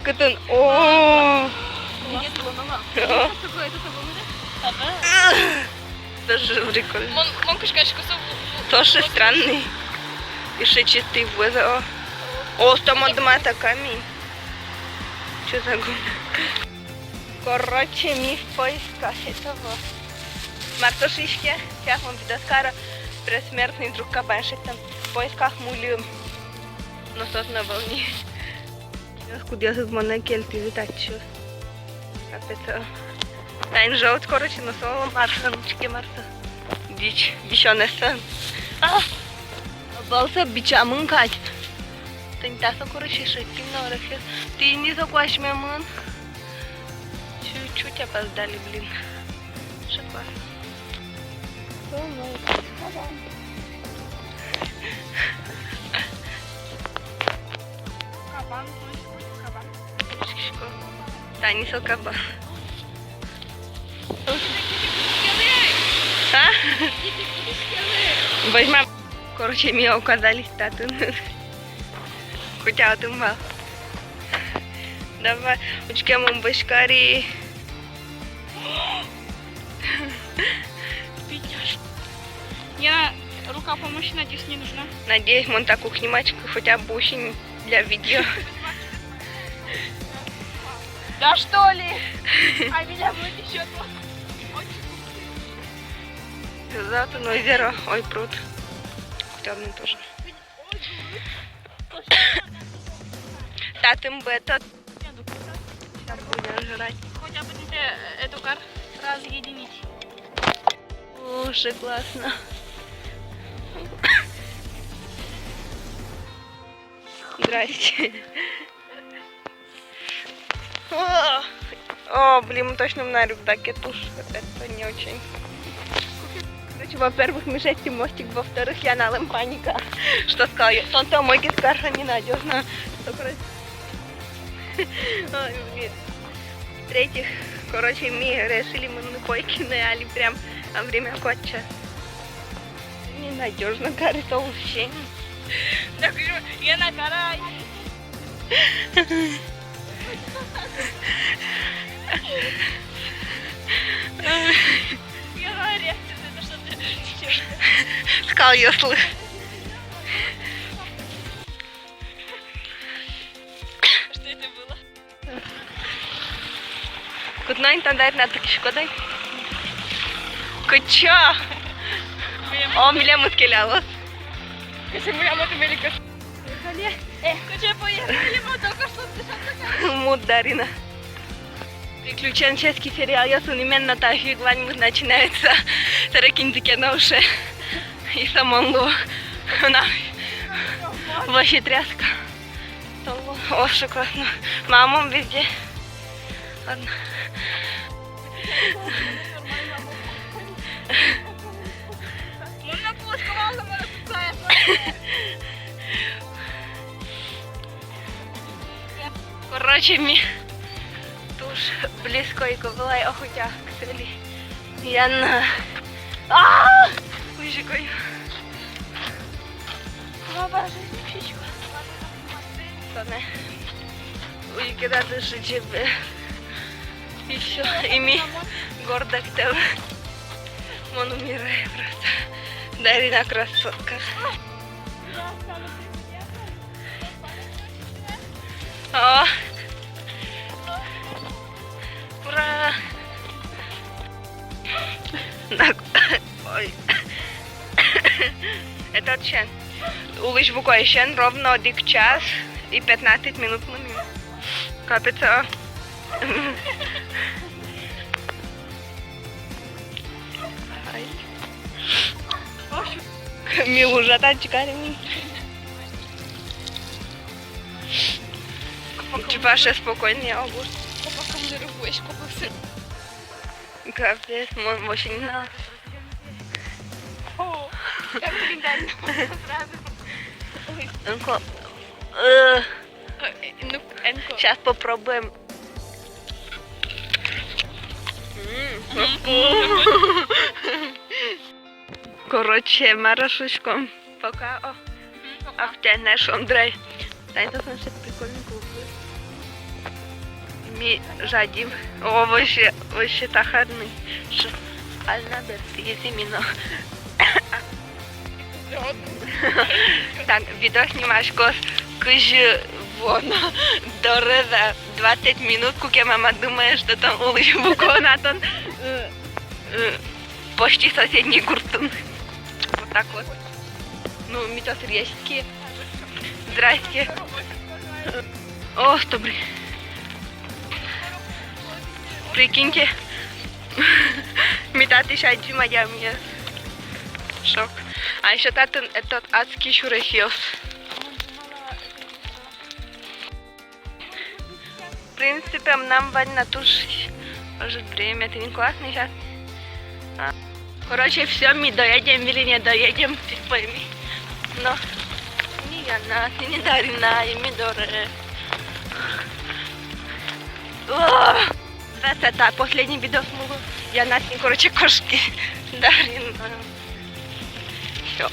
Кытын. О. Даже прикольно. Тоже странный. Еще чистый воздух. О, там одна камень. Что за гуля? Короче, мы в поисках этого. Мартошишки. Сейчас вам видоскара. Пресмертный друг кабаншик там. В поисках мулю. Но тот на волне. Куда я тут можно кельти летать еще? Капец. Тайн желтый, короче, на соло Марса, нучки Марса. Бич, бичонеса. Балса бича мункать. Ты не так, короче, шеки на орехе. Ты не заквашь мемон. Чуть-чуть опоздали, блин. Шоколад. Кабан, кабан. Та не сол кабан. А? Возьмем. Короче, мне указали статую. Хотя один мал. Давай, учкем башкари. Я рука помощи, надеюсь, не нужна. Надеюсь, он такую снимачку хотя бы очень для видео. Да что ли? А меня будет еще два. Зато на озеро. Ой, пруд. Темный тоже. Татым бы этот. Сейчас будем жрать. Хотя бы тебе эту кар разъединить. Уже классно. Здрасте. О, блин, мы точно на рюкзаке туш. Это не очень. Короче, во-первых, мешайте мостик, во-вторых, я налым паника. Что сказал? Тонто мой гискарха ненадежно. В-третьих, короче, мы решили, мы на койке наняли прям во время котча. Ненадежно, кажется, вообще. Так я на карай. Я говорю, это что ты? Сказал, я слышу. Что это было? Куда интернет на таки шкодой? Куча! О, миля мускулялос. Если мы это велико. Куча поехали, мы только что дышали. Мударина. Приключенческий сериал «Ясунимен на Тахигвань» начинается с Ракинзике на уши. И самонло. Она вообще тряска. О, что классно. Мама везде. Ладно. Короче, ми туж близько і ковила я хотя к селі. Я на... Вижикаю. Баба, жизнь птичка. То не. Викидати життєве. І все. І ми гордо к тебе. Он умирает просто. Дарина красотка. О! Ура! Ой. Это чен. Улыч буквой чен ровно 1 час и 15 минут мыми. Капец. Ми уже танчиками. Типа ще спокойный август. Пока мы рыбой, купился. Капец, мы вообще не надо. О, как легендарно. Сразу. Энко. Ну, энко. Сейчас попробуем. Короче, Марошечко, пока. А в тебя наш Андрей. Да, это значит прикольно. Или жадим. О, вообще тахарный. Альнабер, именно. Так, видео снимаешь кыжы вон дорога 20 минут, куке мама думает, что там улыч буконатон почти соседний гуртун. Вот так вот. Ну, митас резкие. Здрасте. О, добрый. Прикиньте. Метаты шаджи моя мне. Шок. А еще этот адский шурахиос. В принципе, нам вально тушить. Может, время, это не классно сейчас. Короче, все, мы доедем или не доедем, ты пойми. Но не я нас, не дарина, и мы дорого. Это последний видос могу. Я нас, короче, кошки дарина. Все.